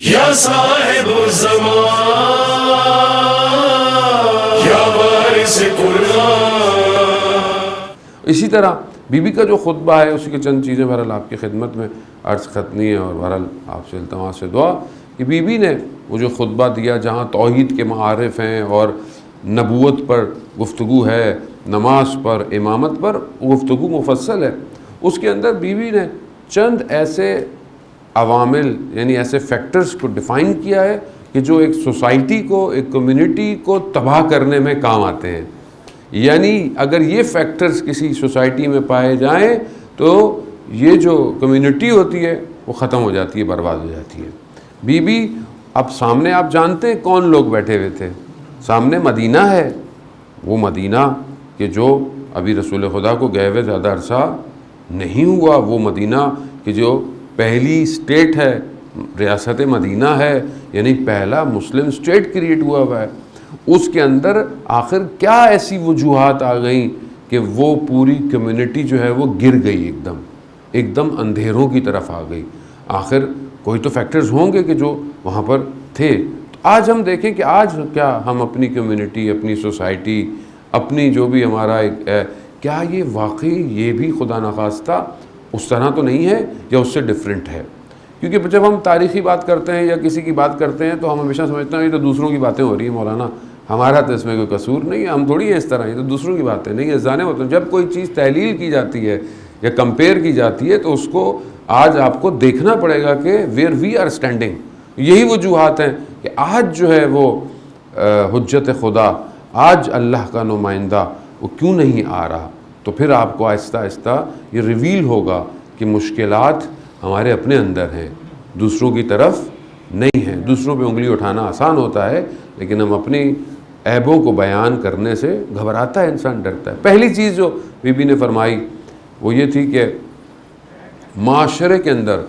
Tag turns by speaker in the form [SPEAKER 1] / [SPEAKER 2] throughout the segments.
[SPEAKER 1] یا صاحب الزمان یا وارث قرآن۔
[SPEAKER 2] اسی طرح بی بی کا جو خطبہ ہے اسی کے چند چیزیں بہرحال آپ کی خدمت میں عرض کرنی ہے، اور بہرحال آپ سے التماس سے دعا کہ بی بی نے وہ جو خطبہ دیا جہاں توحید کے معارف ہیں اور نبوت پر گفتگو ہے، نماز پر، امامت پر گفتگو مفصل ہے، اس کے اندر بی بی نے چند ایسے عوامل یعنی ایسے فیکٹرز کو ڈیفائن کیا ہے کہ جو ایک سوسائٹی کو، ایک کمیونٹی کو تباہ کرنے میں کام آتے ہیں۔ یعنی اگر یہ فیکٹرز کسی سوسائٹی میں پائے جائیں تو یہ جو کمیونٹی ہوتی ہے وہ ختم ہو جاتی ہے، برباد ہو جاتی ہے۔ بی بی اب سامنے آپ جانتے ہیں کون لوگ بیٹھے ہوئے تھے، سامنے مدینہ ہے، وہ مدینہ کہ جو ابھی رسول خدا کو گئے ہوئے زیادہ عرصہ نہیں ہوا، وہ مدینہ کہ جو پہلی اسٹیٹ ہے، ریاست مدینہ ہے، یعنی پہلا مسلم اسٹیٹ کریٹ ہوا ہے۔ اس کے اندر آخر کیا ایسی وجوہات آ گئیں کہ وہ پوری کمیونٹی جو ہے وہ گر گئی، ایک دم اندھیروں کی طرف آ گئی۔ آخر کوئی تو فیکٹرز ہوں گے کہ جو وہاں پر تھے۔ آج ہم دیکھیں کہ آج کیا ہم اپنی کمیونٹی، اپنی سوسائٹی، اپنی جو بھی ہمارا ایک ہے، کیا یہ واقعی یہ بھی خدا نخواستہ اس طرح تو نہیں ہے یا اس سے ڈیفرنٹ ہے؟ کیونکہ جب ہم تاریخی بات کرتے ہیں یا کسی کی بات کرتے ہیں تو ہم ہمیشہ سمجھتے ہیں یہ تو دوسروں کی باتیں ہو رہی ہیں مولانا، ہمارا تو اس میں کوئی قصور نہیں ہے، ہم تھوڑی ہیں اس طرح، یہ تو دوسروں کی باتیں نہیں ہے ذانے ہوتے ہیں۔ جب کوئی چیز تحلیل کی جاتی ہے یا کمپیئر کی جاتی ہے تو اس کو آج آپ کو دیکھنا پڑے گا کہ ویئر وی آر اسٹینڈنگ۔ یہی وجوہات ہیں کہ آج جو ہے وہ حجت خدا، آج اللہ کا نمائندہ وہ کیوں نہیں آ رہا، تو پھر آپ کو آہستہ آہستہ یہ ریویل ہوگا کہ مشکلات ہمارے اپنے اندر ہیں، دوسروں کی طرف نہیں ہیں۔ دوسروں پہ انگلی اٹھانا آسان ہوتا ہے لیکن ہم اپنی عیبوں کو بیان کرنے سے گھبراتا ہے، انسان ڈرتا ہے۔ پہلی چیز جو بی بی نے فرمائی وہ یہ تھی کہ معاشرے کے اندر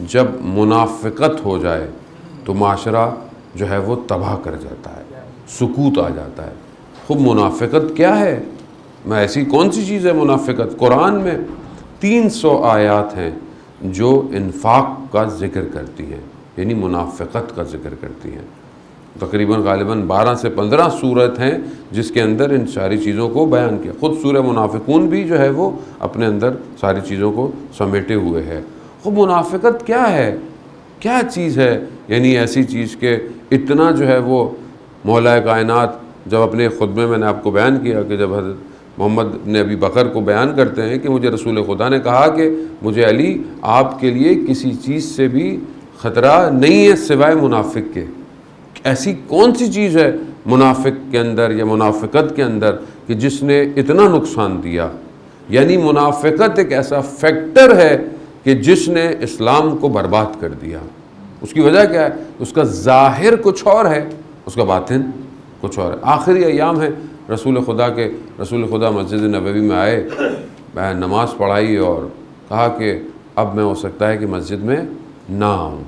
[SPEAKER 2] جب منافقت ہو جائے تو معاشرہ جو ہے وہ تباہ کر جاتا ہے، سکوت آ جاتا ہے۔ خوب منافقت کیا ہے؟ میں ایسی کون سی چیز ہے منافقت؟ قرآن میں 300 آیات ہیں جو انفاق کا ذکر کرتی ہیں، یعنی منافقت کا ذکر کرتی ہیں۔ تقریباً غالباً 12 سے 15 سورت ہیں جس کے اندر ان ساری چیزوں کو بیان کیا۔ خود سورہ منافقون بھی جو ہے وہ اپنے اندر ساری چیزوں کو سمیٹے ہوئے ہے۔ خود منافقت کیا ہے؟ کیا چیز ہے؟ یعنی ایسی چیز کہ اتنا جو ہے وہ مولا کائنات جب اپنے خطبے میں نے آپ کو بیان کیا کہ جب حضرت محمد نے ابی بکر کو بیان کرتے ہیں کہ مجھے رسول خدا نے کہا کہ مجھے علی آپ کے لیے کسی چیز سے بھی خطرہ نہیں ہے سوائے منافق کے۔ ایسی کون سی چیز ہے منافق کے اندر یا منافقت کے اندر کہ جس نے اتنا نقصان دیا؟ یعنی منافقت ایک ایسا فیکٹر ہے کہ جس نے اسلام کو برباد کر دیا۔ اس کی وجہ کیا ہے؟ اس کا ظاہر کچھ اور ہے، اس کا باطن کچھ اور ہے۔ آخری ایام ہے رسول خدا مسجد نبوی میں آئے، میں نماز پڑھائی اور کہا کہ اب میں ہو سکتا ہے کہ مسجد میں نہ آؤں،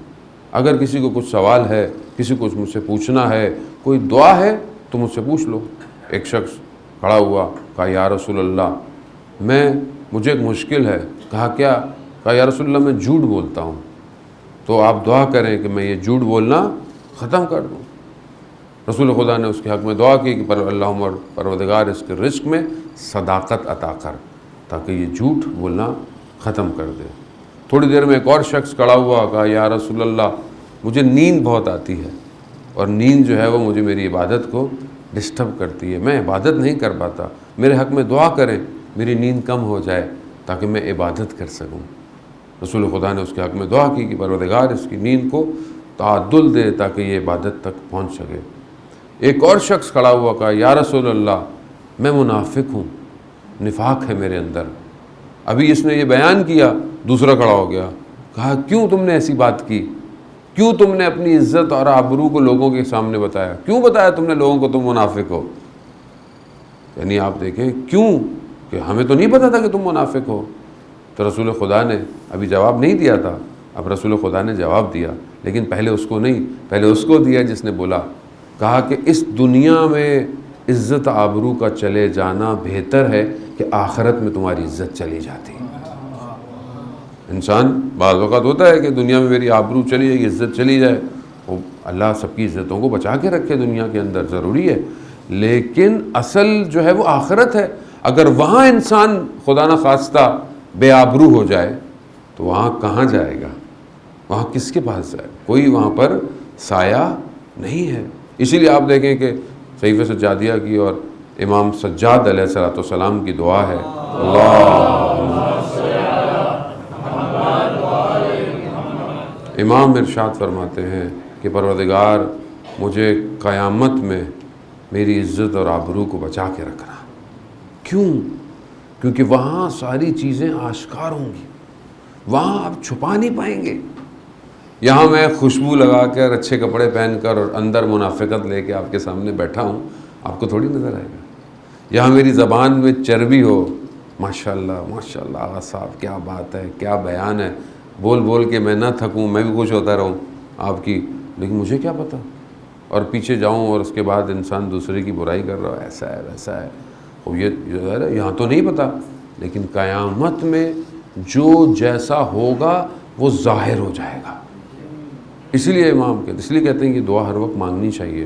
[SPEAKER 2] اگر کسی کو کچھ سوال ہے، کسی کو مجھ سے پوچھنا ہے، کوئی دعا ہے تو مجھ سے پوچھ لو۔ ایک شخص کھڑا ہوا، کہا یا رسول اللہ مجھے ایک مشکل ہے۔ کہا کیا؟ کہا یا رسول اللہ میں جھوٹ بولتا ہوں، تو آپ دعا کریں کہ میں یہ جھوٹ بولنا ختم کر دوں۔ رسول خدا نے اس کے حق میں دعا کی کہ اللہم پروردگار اس کے رزق میں صداقت عطا کر تاکہ یہ جھوٹ بولنا ختم کر دے۔ تھوڑی دیر میں ایک اور شخص کھڑا ہوا، کہا یا رسول اللہ مجھے نیند بہت آتی ہے اور نیند جو ہے وہ مجھے میری عبادت کو ڈسٹرب کرتی ہے، میں عبادت نہیں کر پاتا، میرے حق میں دعا کریں میری نیند کم ہو جائے تاکہ میں عبادت کر سکوں۔ رسول خدا نے اس کے حق میں دعا کی کہ پروردگار اس کی نیند کو تعدل دے تاکہ یہ عبادت تک پہنچ سکے۔ ایک اور شخص کھڑا ہوا، کہا یا رسول اللہ میں منافق ہوں، نفاق ہے میرے اندر۔ ابھی اس نے یہ بیان کیا، دوسرا کھڑا ہو گیا، کہا کیوں تم نے ایسی بات کی؟ کیوں تم نے اپنی عزت اور آبرو کو لوگوں کے سامنے بتایا؟ کیوں بتایا تم نے لوگوں کو تم منافق ہو؟ یعنی آپ دیکھیں کیوں، کہ ہمیں تو نہیں پتا تھا کہ تم منافق ہو۔ تو رسول خدا نے ابھی جواب نہیں دیا تھا، اب رسول خدا نے جواب دیا، لیکن پہلے اس کو نہیں، پہلے اس کو دیا جس نے بولا، کہا کہ اس دنیا میں عزت آبرو کا چلے جانا بہتر ہے کہ آخرت میں تمہاری عزت چلی جاتی۔ انسان بعض وقت ہوتا ہے کہ دنیا میں میری آبرو چلی جائے، عزت چلی جائے، وہ اللہ سب کی عزتوں کو بچا کے رکھے دنیا کے اندر، ضروری ہے، لیکن اصل جو ہے وہ آخرت ہے۔ اگر وہاں انسان خدا نہ خواستہ بے آبرو ہو جائے تو وہاں کہاں جائے گا؟ وہاں کس کے پاس جائے؟ کوئی وہاں پر سایہ نہیں ہے۔ اسی لیے آپ دیکھیں کہ صحیفہ سجادیہ کی اور امام سجاد علیہ السلام کی دعا ہے، امام ارشاد فرماتے ہیں کہ پروردگار مجھے قیامت میں میری عزت اور آبرو کو بچا کے رکھنا۔ کیوں؟ کیونکہ وہاں ساری چیزیں آشکار ہوں گی، وہاں آپ چھپا نہیں پائیں گے۔ یہاں میں خوشبو لگا کر، اچھے کپڑے پہن کر اور اندر منافقت لے کے آپ کے سامنے بیٹھا ہوں، آپ کو تھوڑی نظر آئے گا۔ یہاں میری زبان میں چربی ہو، ماشاءاللہ ماشاءاللہ آغا صاحب کیا بات ہے، کیا بیان ہے، بول بول کے میں نہ تھکوں، میں بھی خوش ہوتا رہوں آپ کی، لیکن مجھے کیا پتہ، اور پیچھے جاؤں اور اس کے بعد انسان دوسرے کی برائی کر رہا ہے، ایسا ہے ویسا ہے، اور یہ یہاں تو نہیں پتہ، لیکن قیامت میں جو جیسا ہوگا وہ ظاہر ہو جائے گا۔ اسی لیے اس لیے کہتے ہیں کہ دعا ہر وقت مانگنی چاہیے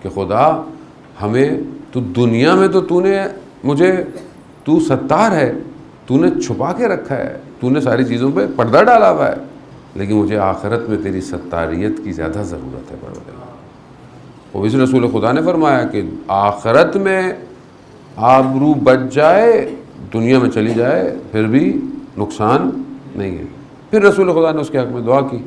[SPEAKER 2] کہ خدا ہمیں، تو دنیا میں تو ستار ہے، تو نے چھپا کے رکھا ہے، تو نے ساری چیزوں پہ پردہ ڈالا ہوا ہے، لیکن مجھے آخرت میں تیری ستاریت کی زیادہ ضرورت ہے پروردگار۔ اور اس رسول خدا نے فرمایا کہ آخرت میں آبرو بچ جائے، دنیا میں چلی جائے پھر بھی نقصان نہیں ہے۔ پھر رسول خدا نے اس کے حق میں دعا کی،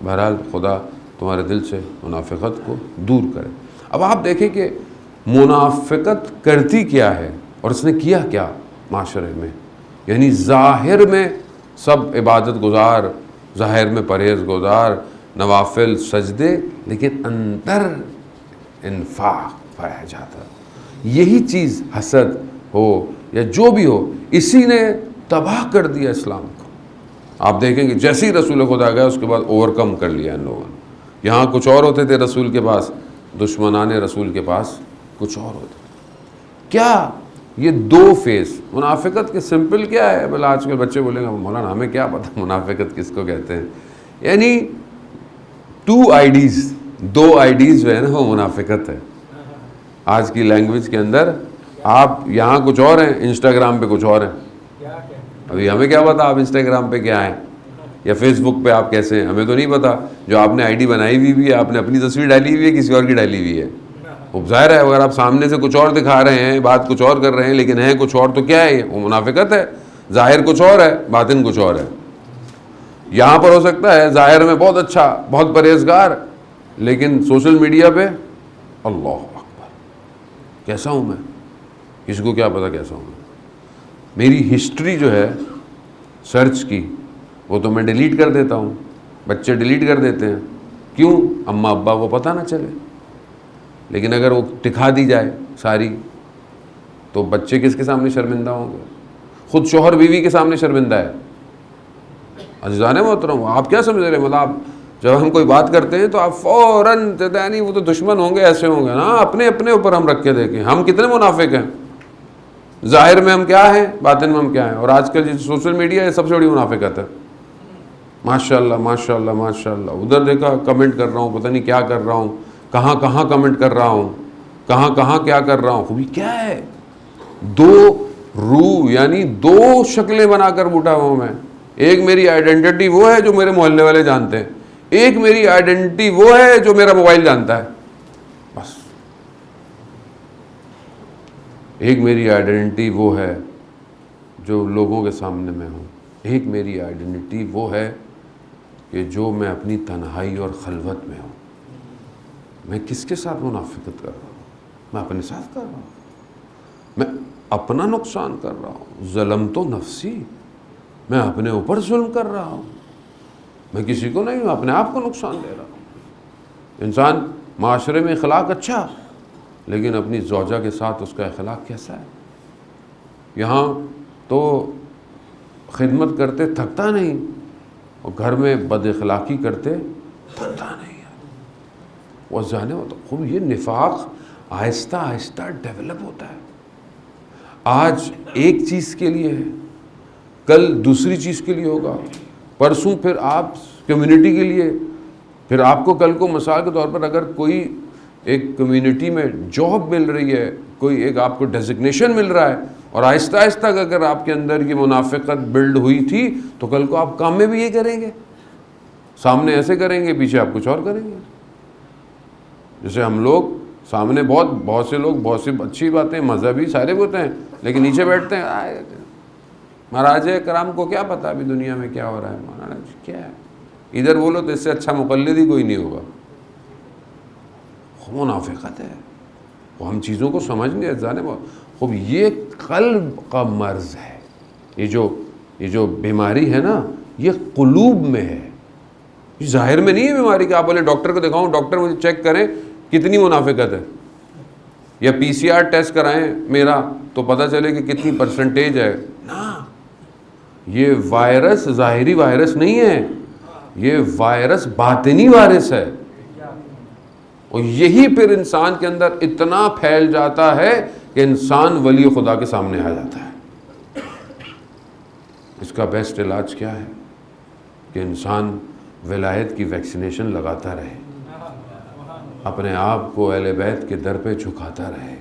[SPEAKER 2] بہرحال خدا تمہارے دل سے منافقت کو دور کرے۔ اب آپ دیکھیں کہ منافقت کرتی کیا ہے اور اس نے کیا کیا معاشرے میں، یعنی ظاہر میں سب عبادت گزار، ظاہر میں پرہیز گزار، نوافل سجدے، لیکن اندر انفاق پایا جاتا۔ یہی چیز حسد ہو یا جو بھی ہو، اسی نے تباہ کر دیا اسلام کو۔ آپ دیکھیں کہ جیسے ہی رسول خدا گیا اس کے بعد اوورکم کر لیا ان لوگوں نے۔ یہاں کچھ اور ہوتے تھے رسول کے پاس، دشمنان رسول کے پاس کچھ اور ہوتے تھے۔ کیا یہ دو فیس منافقت کے سمپل کیا ہے؟ بھلا آج کل بچے بولیں گے مولانا ہمیں کیا پتہ منافقت کس کو کہتے ہیں، یعنی دو آئی ڈیز جو ہے نا وہ منافقت ہے آج کی لینگویج کے اندر۔ آپ یہاں کچھ اور ہیں، انسٹاگرام پہ کچھ اور ہیں۔ ابھی ہمیں کیا پتا آپ انسٹاگرام پہ کیا ہیں یا فیس بک پہ آپ کیسے ہیں، ہمیں تو نہیں پتا۔ جو آپ نے آئی ڈی بنائی ہوئی بھی ہے، آپ نے اپنی تصویر ڈالی ہوئی ہے، کسی اور کی ڈالی ہوئی ہے، وہ ظاہر ہے اگر آپ سامنے سے کچھ اور دکھا رہے ہیں، بات کچھ اور کر رہے ہیں لیکن ہیں کچھ اور، تو کیا ہے؟ وہ منافقت ہے۔ ظاہر کچھ اور ہے، باطن کچھ اور ہے۔ یہاں پر ہو سکتا ہے ظاہر میں بہت اچھا، بہت پرہیزگار، لیکن سوشل میڈیا پہ اللہ اکبر کیسا ہوں میں، کسی کو کیا پتا کیسا ہوں میں۔ میری ہسٹری جو ہے سرچ کی وہ تو میں ڈیلیٹ کر دیتا ہوں، بچے ڈیلیٹ کر دیتے ہیں، کیوں؟ اماں ابا کو پتہ نہ چلے۔ لیکن اگر وہ دکھا دی جائے ساری تو بچے کس کے سامنے شرمندہ ہوں گے؟ خود شوہر بیوی کے سامنے شرمندہ ہے۔ عزیزان محترم، آپ کیا سمجھ رہے ہیں؟ مطلب جب ہم کوئی بات کرتے ہیں تو آپ فوراً نہیں وہ تو دشمن ہوں گے، ایسے ہوں گے نا، اپنے اوپر ہم رکھ کے دیکھیں ہم کتنے منافق ہیں، ظاہر میں ہم کیا ہیں، باطن میں ہم کیا ہیں۔ اور آج کل سوشل میڈیا یہ سب سے بڑی منافقت ہے۔ ماشاءاللہ ماشاءاللہ ماشاءاللہ، ادھر دیکھا کمنٹ کر رہا ہوں، پتہ نہیں کیا کر رہا ہوں، کہاں کمنٹ کر رہا ہوں، کہاں کیا کر رہا ہوں۔ خوبی کیا ہے؟ دو روح یعنی دو شکلیں بنا کر بیٹھا ہوں میں۔ ایک میری آئیڈینٹی وہ ہے جو میرے محلے والے جانتے ہیں، ایک میری آئیڈینٹی وہ ہے جو میرا موبائل جانتا ہے، بس۔ ایک میری آئیڈینٹی وہ ہے جو لوگوں کے سامنے میں ہوں، ایک میری آئیڈینٹی وہ ہے کہ جو میں اپنی تنہائی اور خلوت میں ہوں۔ میں کس کے ساتھ منافقت کر رہا ہوں؟ میں اپنے ساتھ کر رہا ہوں، میں اپنا نقصان کر رہا ہوں۔ ظلمت نفسی، میں اپنے اوپر ظلم کر رہا ہوں، میں کسی کو نہیں، میں اپنے آپ کو نقصان دے رہا ہوں۔ انسان معاشرے میں اخلاق اچھا، لیکن اپنی زوجہ کے ساتھ اس کا اخلاق کیسا ہے؟ یہاں تو خدمت کرتے تھکتا نہیں، اور گھر میں بد اخلاقی کرتے تھکتا نہیں ہے۔ وہ جانے ہوتا خوب، یہ نفاق آہستہ آہستہ ڈیولپ ہوتا ہے۔ آج ایک چیز کے لیے ہے، کل دوسری چیز کے لیے ہوگا، پرسوں پھر آپ کمیونٹی کے لیے پھر آپ کو کل کو مثال کے طور پر اگر کوئی ایک کمیونٹی میں جاب مل رہی ہے، کوئی ایک آپ کو ڈیزگنیشن مل رہا ہے، اور آہستہ آہستہ اگر آپ کے اندر یہ منافقت بلڈ ہوئی تھی تو کل کو آپ کام میں بھی یہ کریں گے، سامنے ایسے کریں گے، پیچھے آپ کچھ اور کریں گے. جیسے ہم لوگ سامنے بہت سے لوگ بہت سی اچھی باتیں مذہبی سارے ہوتے ہیں، لیکن نیچے بیٹھتے ہیں مہاراج کرام کو کیا پتا ابھی دنیا میں کیا ہو رہا ہے، مہاراج کیا ہے، ادھر بولو تو اس سے اچھا مقلد ہی کوئی نہیں ہوگا. منافقت ہے، وہ ہم چیزوں کو سمجھ نہیں جانے. خوب یہ قلب کا مرض ہے، یہ جو بیماری ہے نا یہ قلوب میں ہے، یہ ظاہر میں نہیں ہے بیماری کہ آپ بولے ڈاکٹر کو دکھاؤں، ڈاکٹر مجھے چیک کریں کتنی منافقت ہے، یا پی سی آر ٹیسٹ کرائیں میرا تو پتہ چلے کہ کتنی پرسنٹیج ہے. نا، یہ وائرس ظاہری وائرس نہیں ہے، یہ وائرس باطنی وائرس ہے، اور یہی پھر انسان کے اندر اتنا پھیل جاتا ہے کہ انسان ولی خدا کے سامنے آ جاتا ہے. اس کا بیسٹ علاج کیا ہے کہ انسان ولایت کی ویکسینیشن لگاتا رہے، اپنے آپ کو اہل بیت کے در پہ جھکاتا رہے،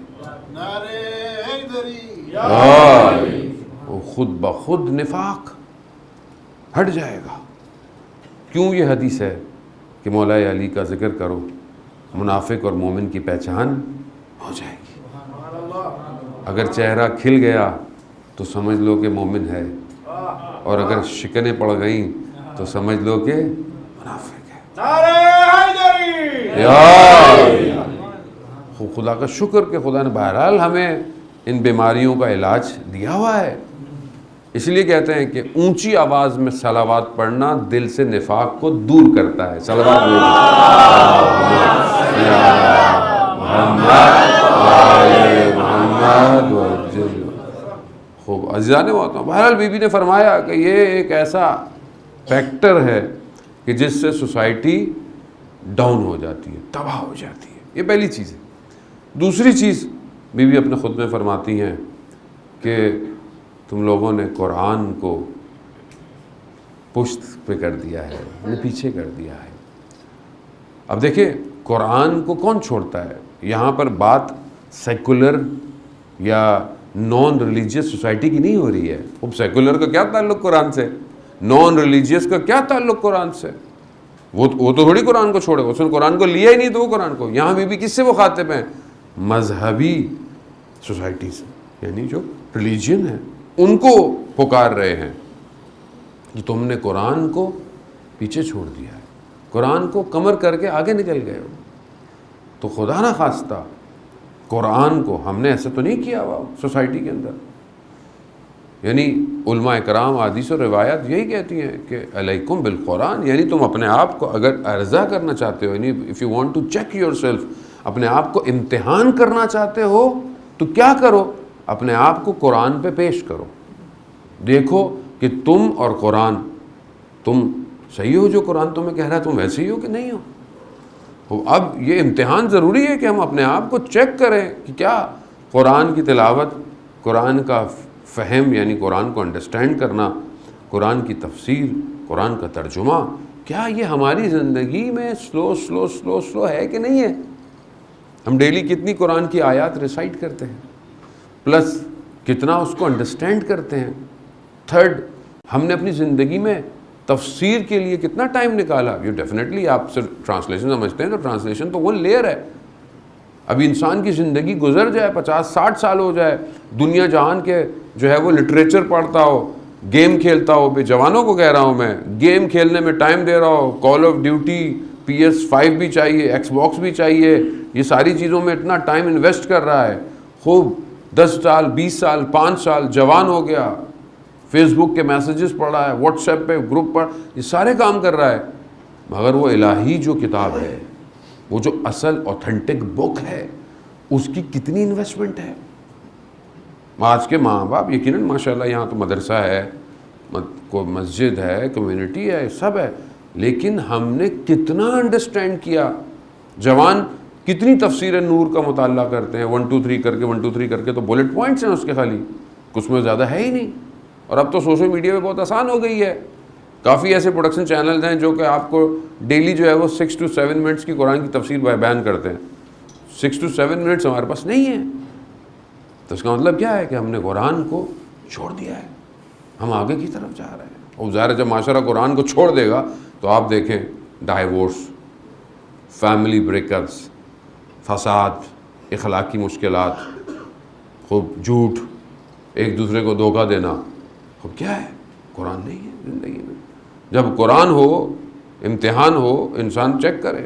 [SPEAKER 2] وہ خود بخود نفاق ہٹ جائے گا. کیوں یہ حدیث ہے کہ مولا علی کا ذکر کرو، منافق اور مومن کی پہچان ہو جائے گی. اگر چہرہ کھل گیا تو سمجھ لو کہ مومن ہے، اور اگر شکنیں پڑ گئیں تو سمجھ لو کہ منافق ہے. خدا کا شکر کہ خدا نے بہرحال ہمیں ان بیماریوں کا علاج دیا ہوا ہے. اس لیے کہتے ہیں کہ اونچی آواز میں صلوات پڑھنا دل سے نفاق کو دور کرتا ہے. صلوات خوب عزیزان ہوتا ہوں. بہرحال بی بی نے فرمایا کہ یہ ایک ایسا فیکٹر ہے کہ جس سے سوسائٹی ڈاؤن ہو جاتی ہے، تباہ ہو جاتی ہے. یہ پہلی چیز ہے. دوسری چیز بی بی اپنے خود میں فرماتی ہیں کہ تم لوگوں نے قرآن کو پشت پہ کر دیا ہے، پیچھے کر دیا ہے. اب دیکھیں قرآن کو کون چھوڑتا ہے؟ یہاں پر بات سیکولر یا نان ریلیجیس سوسائٹی کی نہیں ہو رہی ہے. اب سیکولر کا کیا تعلق قرآن سے، نان ریلیجیس کا کیا تعلق قرآن سے؟ وہ تو تھوڑی قرآن کو چھوڑے، اس نے قرآن کو لیا ہی نہیں تو وہ قرآن کو. یہاں بھی کس سے مخاطب ہیں؟ مذہبی سوسائٹی سے، یعنی جو ریلیجین ہے ان کو پکار رہے ہیں کہ تم نے قرآن کو پیچھے چھوڑ دیا ہے، قرآن کو کمر کر کے آگے نکل گئے ہو. تو خدا نہ خواستہ قرآن کو ہم نے ایسا تو نہیں کیا ہوا سوسائٹی کے اندر. یعنی علماء کرام حدیث و روایات یہی کہتی ہیں کہ علیکم بالقرآن، یعنی تم اپنے آپ کو اگر عرضہ کرنا چاہتے ہو، یعنی if you want to check yourself, اپنے آپ کو امتحان کرنا چاہتے ہو تو کیا کرو؟ اپنے آپ کو قرآن پہ پیش کرو، دیکھو کہ تم اور قرآن، تم صحیح ہو جو قرآن تمہیں کہہ رہا ہے، تم ویسے ہی ہو کہ نہیں ہو. اب یہ امتحان ضروری ہے کہ ہم اپنے آپ کو چیک کریں کہ کیا قرآن کی تلاوت، قرآن کا فہم یعنی قرآن کو انڈرسٹینڈ کرنا، قرآن کی تفسیر، قرآن کا ترجمہ، کیا یہ ہماری زندگی میں سلو ہے کہ نہیں ہے؟ ہم ڈیلی کتنی قرآن کی آیات ریسائٹ کرتے ہیں، پلس کتنا اس کو انڈرسٹینڈ کرتے ہیں. تھرڈ، ہم نے اپنی زندگی میں تفسیر کے لیے کتنا ٹائم نکالا. یہ ڈیفینیٹلی آپ صرف ٹرانسلیشن سمجھتے ہیں تو ٹرانسلیشن تو وہ لیئر ہے. ابھی انسان کی زندگی گزر جائے، 50-60 سال ہو جائے، دنیا جہان کے جو ہے وہ لٹریچر پڑھتا ہو، گیم کھیلتا ہو. بے جوانوں کو کہہ رہا ہوں میں، گیم کھیلنے میں ٹائم دے رہا ہو، کال آف ڈیوٹی، PS5 بھی چاہیے، ایکس باکس بھی چاہیے، یہ ساری چیزوں میں اتنا ٹائم انویسٹ کر رہا ہے. خوب 10 سال 20 سال 5 سال جوان ہو گیا، فیس بک کے میسیجز پڑھ رہا ہے، واٹس ایپ پہ گروپ پر، یہ سارے کام کر رہا ہے. مگر وہ الہی جو کتاب ہے، وہ جو اصل اوتھینٹک بک ہے، اس کی کتنی انویسٹمنٹ ہے. آج کے ماں باپ یقیناً ماشاءاللہ یہاں تو مدرسہ ہے، کوئی مسجد ہے، کمیونٹی ہے، سب ہے، لیکن ہم نے کتنا انڈرسٹینڈ کیا. جوان کتنی تفسیر نور کا مطالعہ کرتے ہیں، 1 2 3 کر کے 1 2 3 کر کے، تو بلٹ پوائنٹس ہیں اس کے خالی، کچھ میں زیادہ ہے ہی نہیں. اور اب تو سوشل میڈیا پہ بہت آسان ہو گئی ہے، کافی ایسے پروڈکشن چینلز ہیں جو کہ آپ کو ڈیلی جو ہے وہ 6 to 7 منٹس کی قرآن کی تفسیر بیان کرتے ہیں. 6 to 7 منٹس ہمارے پاس نہیں ہیں. تو اس کا مطلب کیا ہے کہ ہم نے قرآن کو چھوڑ دیا ہے, ہم آگے کی طرف جا رہے ہیں. اور ظاہر ہے جب معاشرہ قرآن کو چھوڑ دے گا تو آپ دیکھیں ڈائیورس, فیملی بریک اپس, فساد, اخلاقی مشکلات, خوب جھوٹ, ایک دوسرے کو دھوکہ دینا. خوب کیا ہے؟ قرآن نہیں ہے زندگی میں. جب قرآن ہو, امتحان ہو, انسان چیک کرے.